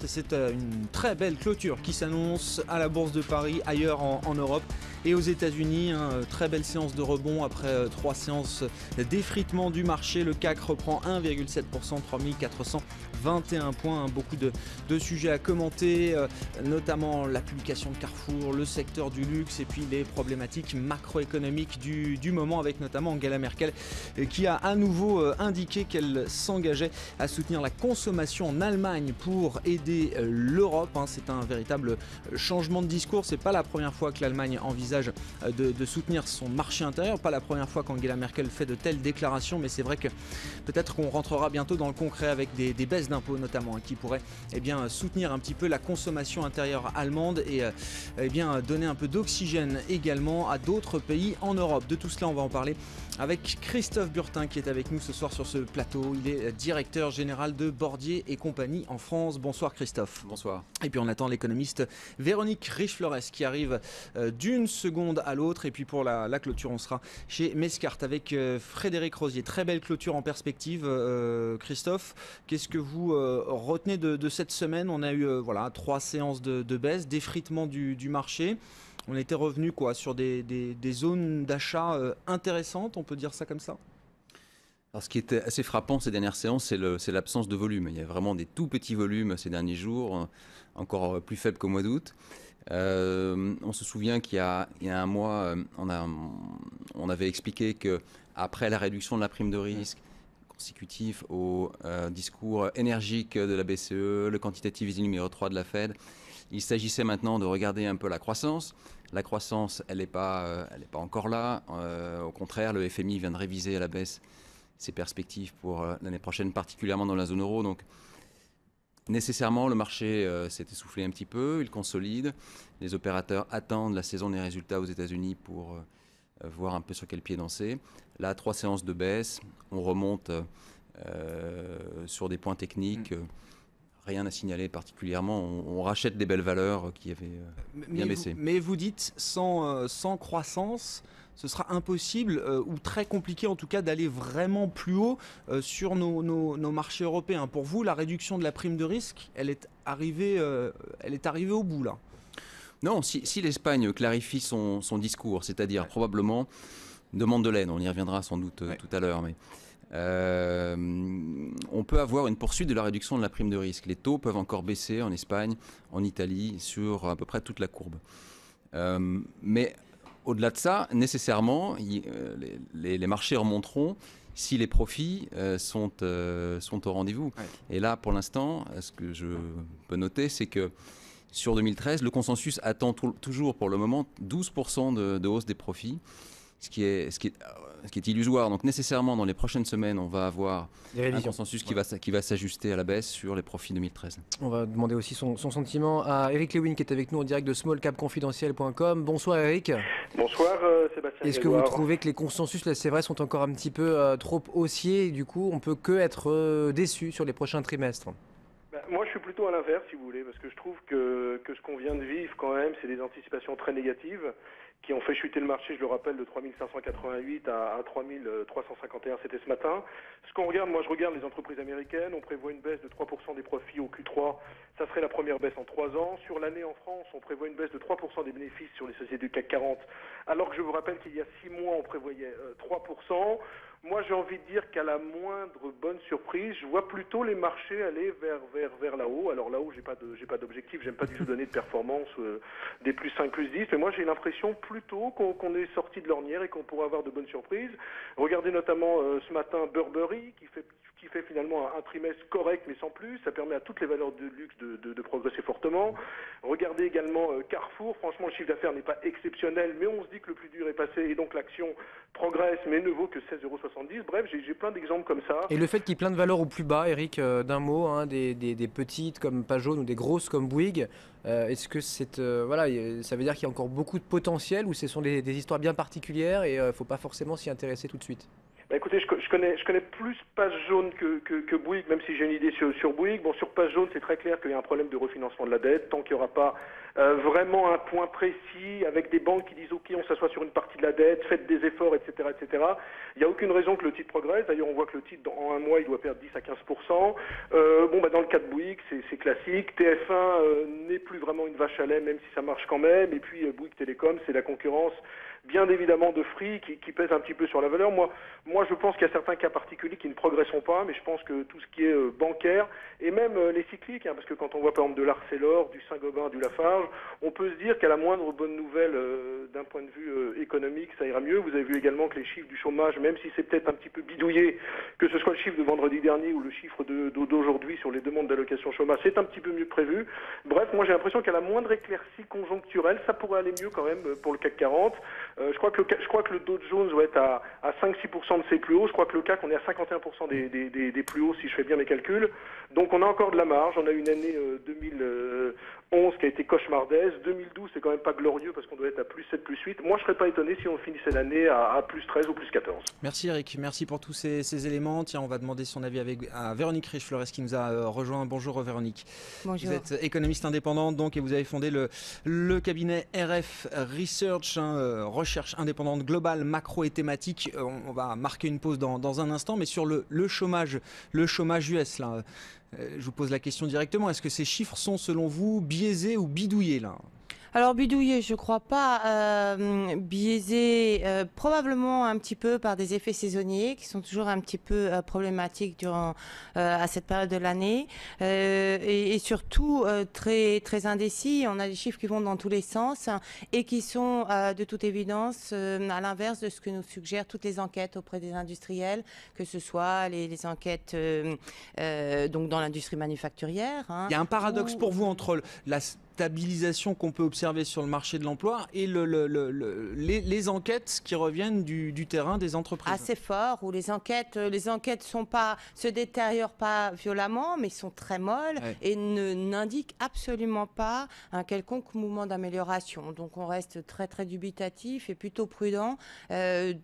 et c'est une très belle clôture qui s'annonce à la Bourse de Paris, ailleurs en Europe et aux États-Unis. Très belle séance de rebond après 3 séances d'effritement du marché. Le CAC reprend 1,7%, 3421 points. Beaucoup de sujets à commenter, notamment la publication de Carrefour, le secteur du luxe et puis les problématiques macroéconomiques du moment, avec notamment Angela Merkel qui a à nouveau indiqué qu'elle s'engageait à soutenir la consommation en Allemagne pour aider l'Europe. C'est un véritable changement de discours. C'est pas la première fois que l'Allemagne envisage de soutenir son marché intérieur, pas la première fois qu'Angela Merkel fait de telles déclarations, mais c'est vrai que peut-être qu'on rentrera bientôt dans le concret avec des baisses d'impôts notamment, qui pourraient soutenir un petit peu la consommation intérieure allemande et donner un peu d'oxygène également à d'autres pays en Europe. De tout cela, on va en parler avec Christophe Burtin qui est avec nous ce soir sur ce plateau. Il est directeur général de Bordier et compagnie en France. Bonsoir Christophe. Bonsoir. Et puis on attend l'économiste Véronique Riche-Flores qui arrive d'une seconde à l'autre. Et puis pour la clôture, on sera chez Mescart avec Frédéric Rosier. Très belle clôture en perspective. Christophe, qu'est-ce que vous retenez de cette semaine? On a eu 3 séances de baisse, d'effritement du marché. On était revenu sur des zones d'achat intéressantes, on peut dire ça comme ça? Alors, ce qui était assez frappant ces dernières séances, c'est l'absence de volume. Il y a vraiment des tout petits volumes ces derniers jours, encore plus faibles qu'au mois d'août. On se souvient qu'il y a un mois, on avait expliqué qu'après la réduction de la prime de risque, consécutif au discours énergique de la BCE, le quantitative easing numéro 3 de la Fed, il s'agissait maintenant de regarder un peu la croissance. La croissance, elle n'est pas encore là. Au contraire, le FMI vient de réviser à la baisse ses perspectives pour l'année prochaine, particulièrement dans la zone euro. Donc, nécessairement, le marché s'est essoufflé un petit peu, il consolide. Les opérateurs attendent la saison des résultats aux États-Unis pour voir un peu sur quel pied danser. Là, 3 séances de baisse, on remonte sur des points techniques. Rien à signaler particulièrement. On rachète des belles valeurs qui avaient bien baissé. Mais vous dites, sans croissance, ce sera impossible ou très compliqué en tout cas d'aller vraiment plus haut sur nos marchés européens. Pour vous, la réduction de la prime de risque, elle est arrivée au bout là? Non, si l'Espagne clarifie son discours, c'est-à-dire probablement demande de l'aide, on y reviendra sans doute tout à l'heure, mais on peut avoir une poursuite de la réduction de la prime de risque. Les taux peuvent encore baisser en Espagne, en Italie, sur à peu près toute la courbe. Mais au-delà de ça, nécessairement, les marchés remonteront si les profits sont au rendez-vous. Ouais. Et là, pour l'instant, ce que je peux noter, c'est que sur 2013, le consensus attend toujours pour le moment 12% de hausse des profits, ce qui est illusoire. Donc nécessairement, dans les prochaines semaines, on va avoir un consensus qui va s'ajuster à la baisse sur les profits 2013. On va demander aussi son sentiment à Eric Lewin qui est avec nous en direct de smallcapconfidentiel.com. Bonsoir Eric. Bonsoir Sébastien. Est-ce que vous trouvez que les consensus, là c'est vrai, sont encore un petit peu trop haussiers et du coup on peut que être déçu sur les prochains trimestres? Moi, je suis plutôt à l'inverse, si vous voulez, parce que je trouve que ce qu'on vient de vivre, quand même, c'est des anticipations très négatives qui ont fait chuter le marché, je le rappelle, de 3588 à 3351, c'était ce matin. Ce qu'on regarde, moi je regarde les entreprises américaines, on prévoit une baisse de 3% des profits au Q3, ça serait la première baisse en 3 ans. Sur l'année en France, on prévoit une baisse de 3% des bénéfices sur les sociétés du CAC 40, alors que je vous rappelle qu'il y a 6 mois, on prévoyait 3%. Moi, j'ai envie de dire qu'à la moindre bonne surprise, je vois plutôt les marchés aller vers là-haut. Alors là-haut, j'ai pas d'objectif, j'aime pas du tout donner de performance des plus 5, plus 10, mais moi j'ai l'impression plutôt qu'on est sorti de l'ornière et qu'on pourrait avoir de bonnes surprises. Regardez notamment ce matin Burberry qui fait finalement un trimestre correct mais sans plus. Ça permet à toutes les valeurs de luxe de progresser fortement. Regardez également Carrefour. Franchement, le chiffre d'affaires n'est pas exceptionnel, mais on se dit que le plus dur est passé et donc l'action progresse mais ne vaut que 16,70 €. Bref, j'ai plein d'exemples comme ça. Et le fait qu'il y ait plein de valeurs au plus bas, Eric, d'un mot, des petites comme Pajone ou des grosses comme Bouygues, est-ce que ça veut dire qu'il y a encore beaucoup de potentiel ou ce sont des histoires bien particulières et il ne faut pas forcément s'y intéresser tout de suite? Bah écoutez, je connais plus Page Jaune que Bouygues, même si j'ai une idée sur Bouygues. Bon, sur Page Jaune, c'est très clair qu'il y a un problème de refinancement de la dette. Tant qu'il n'y aura pas vraiment un point précis avec des banques qui disent OK, on s'assoit sur une partie de la dette, faites des efforts, etc., etc. Il n'y a aucune raison que le titre progresse. D'ailleurs, on voit que le titre, en un mois, il doit perdre 10 à 15%. Dans le cas de Bouygues, c'est classique. TF1 n'est plus vraiment une vache à lait, même si ça marche quand même. Et puis Bouygues Télécom, c'est la concurrence bien évidemment de Free qui pèse un petit peu sur la valeur. Moi, je pense qu'il y a certains cas particuliers qui ne progresseront pas, mais je pense que tout ce qui est bancaire et même les cycliques, parce que quand on voit par exemple de l'Arcelor, du Saint-Gobain, du Lafarge, on peut se dire qu'à la moindre bonne nouvelle d'un point de vue économique, ça ira mieux. Vous avez vu également que les chiffres du chômage, même si c'est peut-être un petit peu bidouillé, que ce soit le chiffre de vendredi dernier ou le chiffre d'aujourd'hui sur les demandes d'allocation chômage, c'est un petit peu mieux prévu. Bref, moi j'ai l'impression qu'à la moindre éclaircie conjoncturelle, ça pourrait aller mieux quand même pour le CAC 40. Je crois que le Dow Jones doit être à 5-6% de ses plus hauts. Je crois que le CAC, on est à 51% des plus hauts, si je fais bien mes calculs. Donc on a encore de la marge. On a une année 2011 qui a été cauchemardesque. 2012, c'est quand même pas glorieux parce qu'on doit être à plus 7, plus 8. Moi, je serais pas étonné si on finissait l'année à plus 13 ou plus 14. Merci Eric, merci pour tous ces éléments. Tiens, on va demander son avis à Véronique Riche-Flores qui nous a rejoint. Bonjour Véronique. Bonjour. Vous êtes économiste indépendante donc, et vous avez fondé le cabinet RF Research, recherche indépendante globale, macro et thématique. On va marquer une pause dans un instant, mais sur le chômage US, là, je vous pose la question directement. Est-ce que ces chiffres sont selon vous biaisés ou bidouillés là ? Alors bidouillé, je crois pas, biaisé probablement un petit peu par des effets saisonniers qui sont toujours un petit peu problématiques durant à cette période de l'année et surtout très très indécis. On a des chiffres qui vont dans tous les sens et qui sont de toute évidence à l'inverse de ce que nous suggèrent toutes les enquêtes auprès des industriels, que ce soit les enquêtes donc dans l'industrie manufacturière. Il y a un paradoxe pour vous entre la stabilisation qu'on peut observer sur le marché de l'emploi et les enquêtes qui reviennent du terrain des entreprises. Assez fort, où les enquêtes se détériorent pas violemment, mais sont très molles et n'indiquent absolument pas un quelconque mouvement d'amélioration. Donc on reste très très dubitatif et plutôt prudent,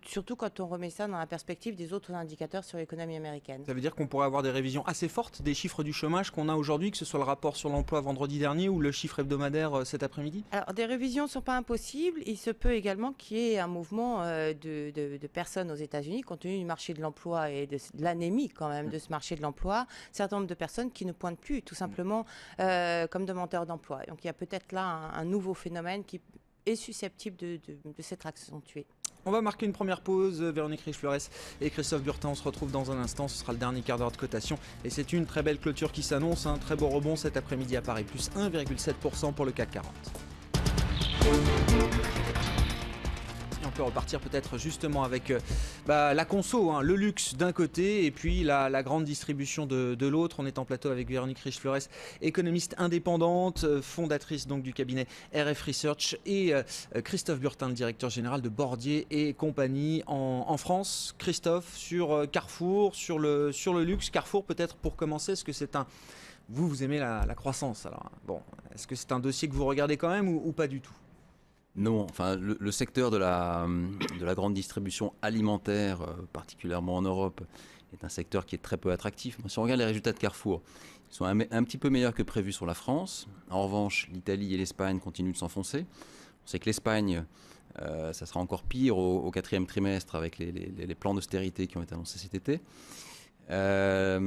surtout quand on remet ça dans la perspective des autres indicateurs sur l'économie américaine. Ça veut dire qu'on pourrait avoir des révisions assez fortes des chiffres du chômage qu'on a aujourd'hui, que ce soit le rapport sur l'emploi vendredi dernier ou le chiffre hebdomadaire cet après-midi? Alors, des révisions ne sont pas impossibles. Il se peut également qu'il y ait un mouvement de personnes aux États-Unis, compte tenu du marché de l'emploi et de l'anémie quand même de ce marché de l'emploi, un certain nombre de personnes qui ne pointent plus tout simplement comme demandeurs d'emploi. Donc, il y a peut-être là un nouveau phénomène qui est susceptible de s'être accentué. On va marquer une première pause. Véronique Riche-Flores et Christophe Burtin, on se retrouve dans un instant. Ce sera le dernier quart d'heure de cotation. Et c'est une très belle clôture qui s'annonce. Un très beau rebond cet après-midi à Paris. Plus 1,7% pour le CAC 40. Et on peut repartir peut-être justement avec la conso, le luxe d'un côté et puis la grande distribution de l'autre. On est en plateau avec Véronique Riche-Flores, économiste indépendante, fondatrice donc du cabinet RF Research, et Christophe Burtin, le directeur général de Bordier et compagnie en France. Christophe, sur Carrefour, sur le luxe, Carrefour peut-être pour commencer, est-ce que c'est un... Vous aimez la croissance alors. Bon, est-ce que c'est un dossier que vous regardez quand même ou pas du tout ? Non, enfin le secteur de la grande distribution alimentaire, particulièrement en Europe, est un secteur qui est très peu attractif. Si on regarde les résultats de Carrefour, ils sont un petit peu meilleurs que prévu sur la France. En revanche, l'Italie et l'Espagne continuent de s'enfoncer. On sait que l'Espagne, ça sera encore pire au quatrième trimestre avec les plans d'austérité qui ont été annoncés cet été. À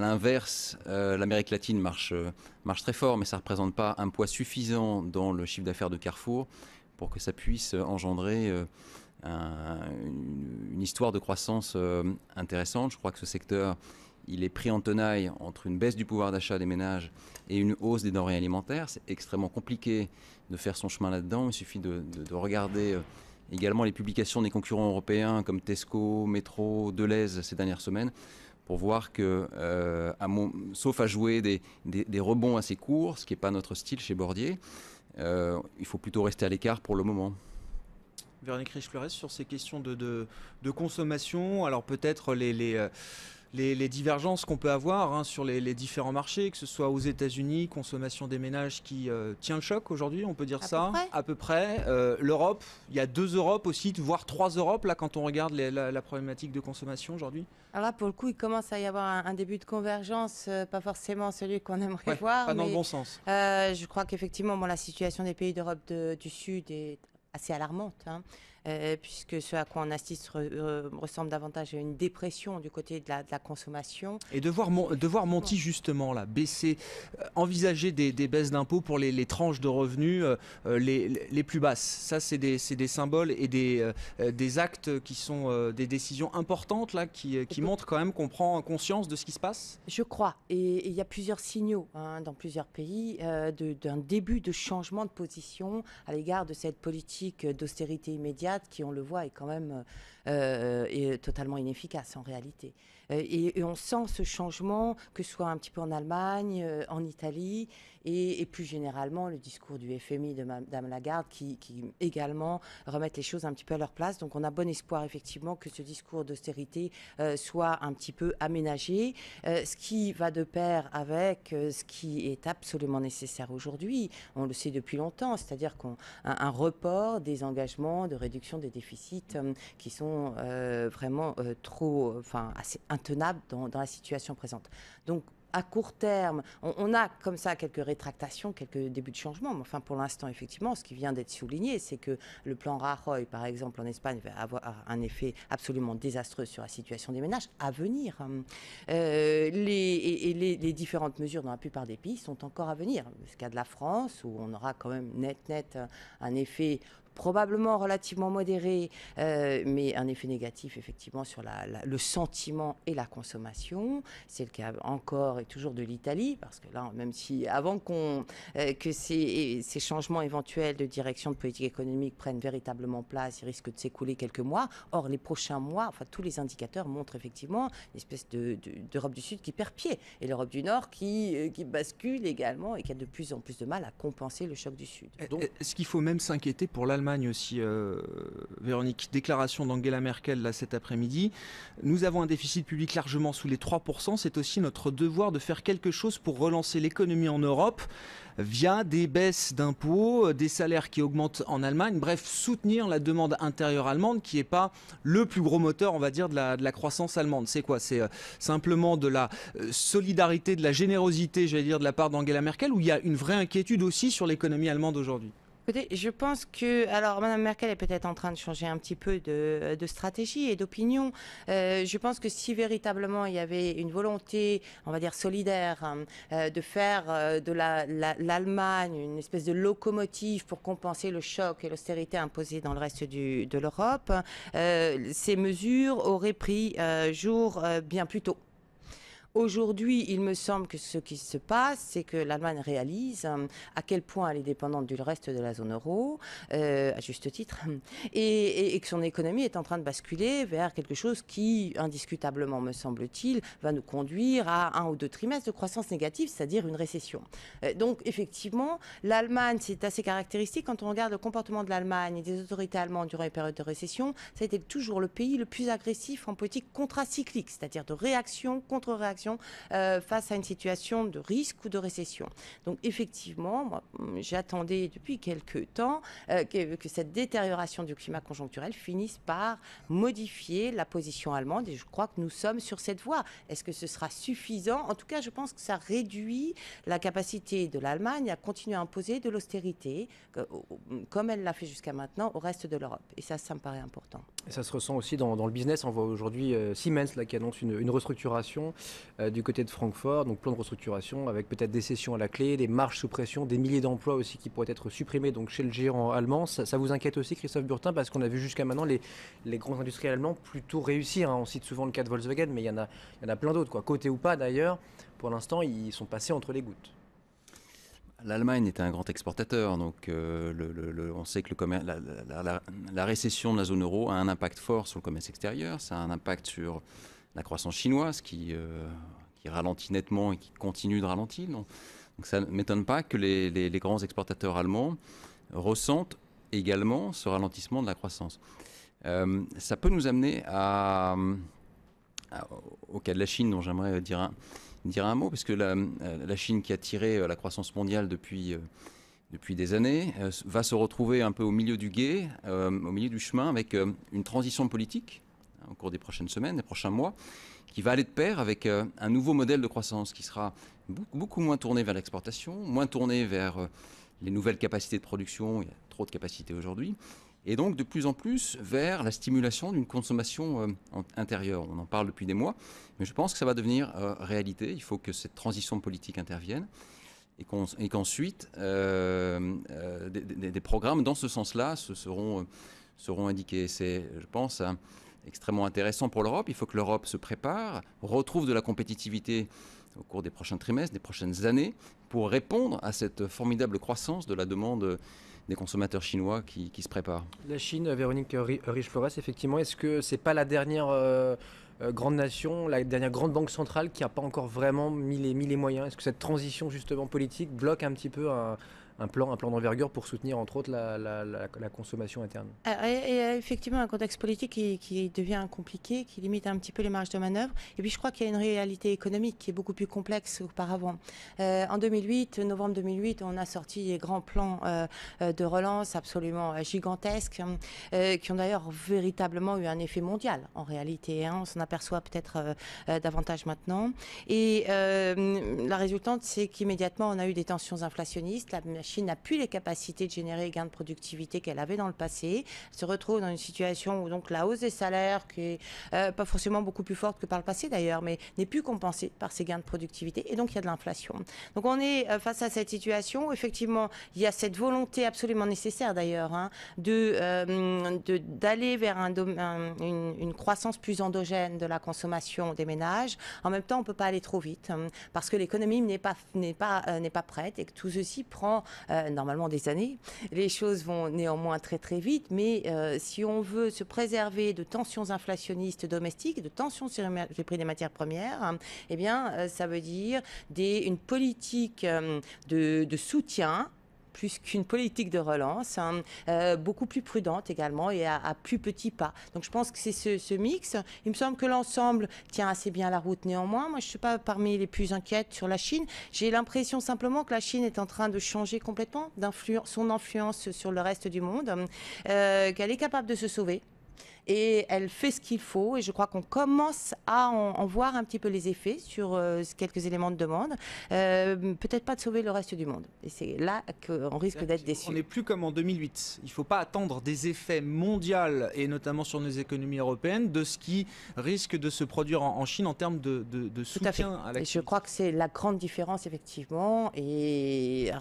l'inverse, l'Amérique latine marche très fort, mais ça ne représente pas un poids suffisant dans le chiffre d'affaires de Carrefour pour que ça puisse engendrer une histoire de croissance intéressante. Je crois que ce secteur, il est pris en tenaille entre une baisse du pouvoir d'achat des ménages et une hausse des denrées alimentaires. C'est extrêmement compliqué de faire son chemin là-dedans. Il suffit de regarder également les publications des concurrents européens comme Tesco, Metro, Delhaize ces dernières semaines, pour voir que, sauf à jouer des rebonds assez courts, ce qui n'est pas notre style chez Bordier, il faut plutôt rester à l'écart pour le moment. Véronique Riche-Flores, sur ces questions de consommation, alors peut-être les divergences qu'on peut avoir hein, sur les différents marchés, que ce soit aux États-Unis, consommation des ménages qui tient le choc aujourd'hui, on peut dire ça, à peu près. L'Europe, il y a 2 Europes aussi, voire 3 Europes là quand on regarde la problématique de consommation aujourd'hui. Alors là, pour le coup, il commence à y avoir un début de convergence, pas forcément celui qu'on aimerait voir. Pas dans le bon sens. Je crois qu'effectivement, la situation des pays d'Europe du Sud est assez alarmante. Hein. Puisque ce à quoi on assiste ressemble davantage à une dépression du côté de la consommation. Et de voir Monti justement là, baisser, envisager des baisses d'impôts pour les tranches de revenus les plus basses. Ça, c'est des symboles et des actes qui sont des décisions importantes là, qui montrent quand même qu'on prend conscience de ce qui se passe. Je crois. Et il y a plusieurs signaux hein, dans plusieurs pays d'un début de changement de position à l'égard de cette politique d'austérité immédiate qui, on le voit, est quand même est totalement inefficace en réalité. Et on sent ce changement, que ce soit un petit peu en Allemagne, en Italie, et plus généralement le discours du FMI de Mme Lagarde qui également remettent les choses un petit peu à leur place. Donc on a bon espoir effectivement que ce discours d'austérité soit un petit peu aménagé, ce qui va de pair avec ce qui est absolument nécessaire aujourd'hui. On le sait depuis longtemps, c'est-à-dire un report des engagements de réduction des déficits qui sont vraiment assez intenables dans la situation présente. Donc à court terme, on a comme ça quelques rétractations, quelques débuts de changement. Mais enfin, pour l'instant, effectivement, ce qui vient d'être souligné, c'est que le plan Rajoy, par exemple, en Espagne, va avoir un effet absolument désastreux sur la situation des ménages à venir. Les différentes mesures dans la plupart des pays sont encore à venir. C'est le cas de la France, où on aura quand même net un effet probablement relativement modéré, mais un effet négatif effectivement sur le sentiment et la consommation. C'est le cas encore et toujours de l'Italie, parce que là, même si avant que ces changements éventuels de direction de politique économique prennent véritablement place, il risque de s'écouler quelques mois. Or, les prochains mois, enfin tous les indicateurs montrent effectivement une espèce d'Europe du Sud qui perd pied, et l'Europe du Nord qui bascule également et qui a de plus en plus de mal à compenser le choc du Sud. Donc, est-ce qu'il faut même s'inquiéter pour l'Allemagne aussi, Véronique? Déclaration d'Angela Merkel là, cet après-midi. Nous avons un déficit public largement sous les 3%. C'est aussi notre devoir de faire quelque chose pour relancer l'économie en Europe via des baisses d'impôts, des salaires qui augmentent en Allemagne. Bref, soutenir la demande intérieure allemande qui n'est pas le plus gros moteur, on va dire, de la croissance allemande. C'est quoi? C'est simplement de la solidarité, de la générosité, j'allais dire, de la part d'Angela Merkel, ou il y a une vraie inquiétude aussi sur l'économie allemande aujourd'hui? Écoutez, je pense que, alors Mme Merkel est peut-être en train de changer un petit peu de stratégie et d'opinion. Je pense que si véritablement il y avait une volonté, on va dire solidaire, de faire de l'Allemagne une espèce de locomotive pour compenser le choc et l'austérité imposée dans le reste de l'Europe, ces mesures auraient pris jour bien plus tôt. Aujourd'hui, il me semble que ce qui se passe, c'est que l'Allemagne réalise à quel point elle est dépendante du reste de la zone euro, à juste titre, et que son économie est en train de basculer vers quelque chose qui, indiscutablement, me semble-t-il, va nous conduire à 1 ou 2 trimestres de croissance négative, c'est-à-dire une récession. Donc, effectivement, l'Allemagne, c'est assez caractéristique. Quand on regarde le comportement de l'Allemagne et des autorités allemandes durant les périodes de récession, ça a été toujours le pays le plus agressif en politique contracyclique, c'est-à-dire de réaction, contre-réaction, face à une situation de risque ou de récession. Donc effectivement, moi, j'attendais depuis quelques temps que cette détérioration du climat conjoncturel finisse par modifier la position allemande, et je crois que nous sommes sur cette voie. Est-ce que ce sera suffisant? En tout cas, je pense que ça réduit la capacité de l'Allemagne à continuer à imposer de l'austérité, comme elle l'a fait jusqu'à maintenant, au reste de l'Europe. Et ça me paraît important. Et ça se ressent aussi dans le business. On voit aujourd'hui Siemens là, qui annonce une restructuration du côté de Francfort, donc plan de restructuration avec peut-être des cessions à la clé, des marges sous pression, des milliers d'emplois aussi qui pourraient être supprimés donc chez le géant allemand. Ça vous inquiète aussi, Christophe Burtin, parce qu'on a vu jusqu'à maintenant les grands industriels allemands plutôt réussir. On cite souvent le cas de Volkswagen, mais il y en a plein d'autres, côté ou pas d'ailleurs. Pour l'instant, ils sont passés entre les gouttes. L'Allemagne est un grand exportateur, donc on sait que la récession de la zone euro a un impact fort sur le commerce extérieur, ça a un impact sur la croissance chinoise qui ralentit nettement et qui continue de ralentir. Donc ça ne m'étonne pas que les grands exportateurs allemands ressentent également ce ralentissement de la croissance. Ça peut nous amener à au cas de la Chine, dont j'aimerais dire un mot, parce que la Chine qui a tiré la croissance mondiale depuis des années, va se retrouver un peu au milieu du gué, au milieu du chemin, avec une transition politique au cours des prochaines semaines, des prochains mois, qui va aller de pair avec un nouveau modèle de croissance qui sera beaucoup moins tourné vers l'exportation, moins tourné vers les nouvelles capacités de production, il y a trop de capacités aujourd'hui, et donc de plus en plus vers la stimulation d'une consommation intérieure. On en parle depuis des mois, mais je pense que ça va devenir réalité. Il faut que cette transition politique intervienne et qu'ensuite des programmes dans ce sens-là seront indiqués. C'est, je pense, extrêmement intéressant pour l'Europe. Il faut que l'Europe se prépare, retrouve de la compétitivité au cours des prochains trimestres, des prochaines années, pour répondre à cette formidable croissance de la demande des consommateurs chinois qui se préparent. La Chine, Véronique Riche-Flores, effectivement, est-ce que c'est pas la dernière grande nation, la dernière grande banque centrale qui n'a pas encore vraiment mis les moyens? Est-ce que cette transition justement politique bloque un petit peu un plan d'envergure pour soutenir entre autres la consommation interne? Et effectivement un contexte politique qui devient compliqué, qui limite un petit peu les marges de manœuvre. Et puis je crois qu'il y a une réalité économique qui est beaucoup plus complexe qu'auparavant. En novembre 2008, on a sorti des grands plans de relance absolument gigantesques, qui ont d'ailleurs véritablement eu un effet mondial en réalité. On s'en aperçoit peut-être davantage maintenant. Et la résultante, c'est qu'immédiatement, on a eu des tensions inflationnistes. La Chine n'a plus les capacités de générer les gains de productivité qu'elle avait dans le passé. Elle se retrouve dans une situation où donc la hausse des salaires, qui est pas forcément beaucoup plus forte que par le passé d'ailleurs, mais n'est plus compensée par ces gains de productivité. Et donc il y a de l'inflation. Donc on est face à cette situation où effectivement il y a cette volonté absolument nécessaire d'ailleurs d'aller vers une croissance plus endogène de la consommation des ménages. En même temps, on ne peut pas aller trop vite parce que l'économie n'est pas prête et que tout ceci prend normalement des années. Les choses vont néanmoins très très vite, mais si on veut se préserver de tensions inflationnistes domestiques, de tensions sur les prix des matières premières, eh bien ça veut dire une politique de soutien plus qu'une politique de relance, beaucoup plus prudente également et à plus petits pas. Donc je pense que c'est ce mix. Il me semble que l'ensemble tient assez bien la route néanmoins. Moi, je ne suis pas parmi les plus inquiètes sur la Chine. J'ai l'impression simplement que la Chine est en train de changer complètement son influence sur le reste du monde, qu'elle est capable de se sauver. Et elle fait ce qu'il faut et je crois qu'on commence à en voir un petit peu les effets sur quelques éléments de demande. Peut-être pas de sauver le reste du monde. Et c'est là qu'on risque d'être déçu. On n'est plus comme en 2008. Il ne faut pas attendre des effets mondiaux et notamment sur nos économies européennes de ce qui risque de se produire en Chine en termes de soutien à l'activité. Et je crois que c'est la grande différence effectivement. Et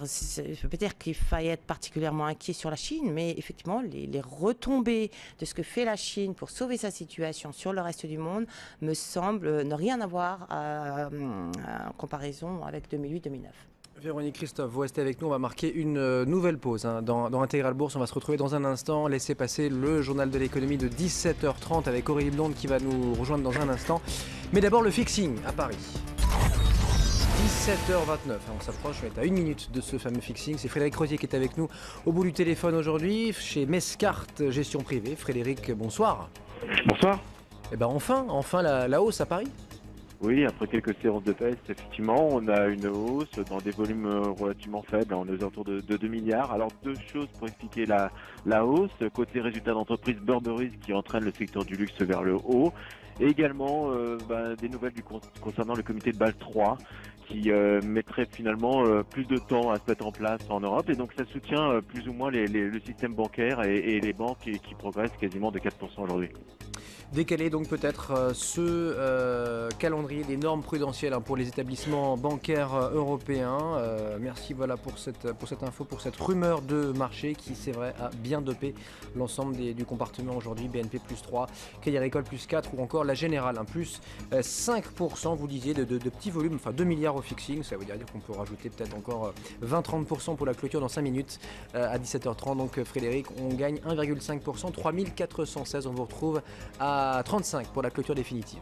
peut-être qu'il faille être particulièrement inquiet sur la Chine, mais effectivement les retombées de ce que fait la Chine pour sauver sa situation sur le reste du monde me semble ne rien avoir en comparaison avec 2008-2009. Véronique Christophe, vous restez avec nous, on va marquer une nouvelle pause dans Intégral Bourse. On va se retrouver dans un instant, laissez passer le journal de l'économie de 17h30 avec Aurélie Blonde qui va nous rejoindre dans un instant. Mais d'abord le fixing à Paris. 17h29, on s'approche, on est à 1 minute de ce fameux fixing. C'est Frédéric Rosier qui est avec nous au bout du téléphone aujourd'hui chez Mescart Gestion Privée. Frédéric, bonsoir. Bonsoir. Et ben enfin la hausse à Paris. Oui, après quelques séances de test, effectivement, on a une hausse dans des volumes relativement faibles, on est aux alentours de 2 milliards. Alors deux choses pour expliquer la hausse. Côté résultat d'entreprise, Burberry qui entraîne le secteur du luxe vers le haut. Et également des nouvelles concernant le comité de Bâle 3 qui mettrait finalement plus de temps à se mettre en place en Europe. Et donc ça soutient plus ou moins le système bancaire et les banques qui progressent quasiment de 4% aujourd'hui. Décaler donc peut-être ce calendrier des normes prudentielles pour les établissements bancaires européens. Merci pour cette info, pour cette rumeur de marché qui c'est vrai a bien dopé l'ensemble du compartiment aujourd'hui. BNP plus 3, Crédit Agricole plus 4 ou encore la Générale plus 5%, vous disiez, de petits volumes, enfin 2 milliards au fixing. Ça veut dire qu'on peut rajouter peut-être encore 20-30% pour la clôture dans 5 minutes à 17h30. Donc Frédéric, on gagne 1,5%, 3416. On vous retrouve à 35 pour la clôture définitive.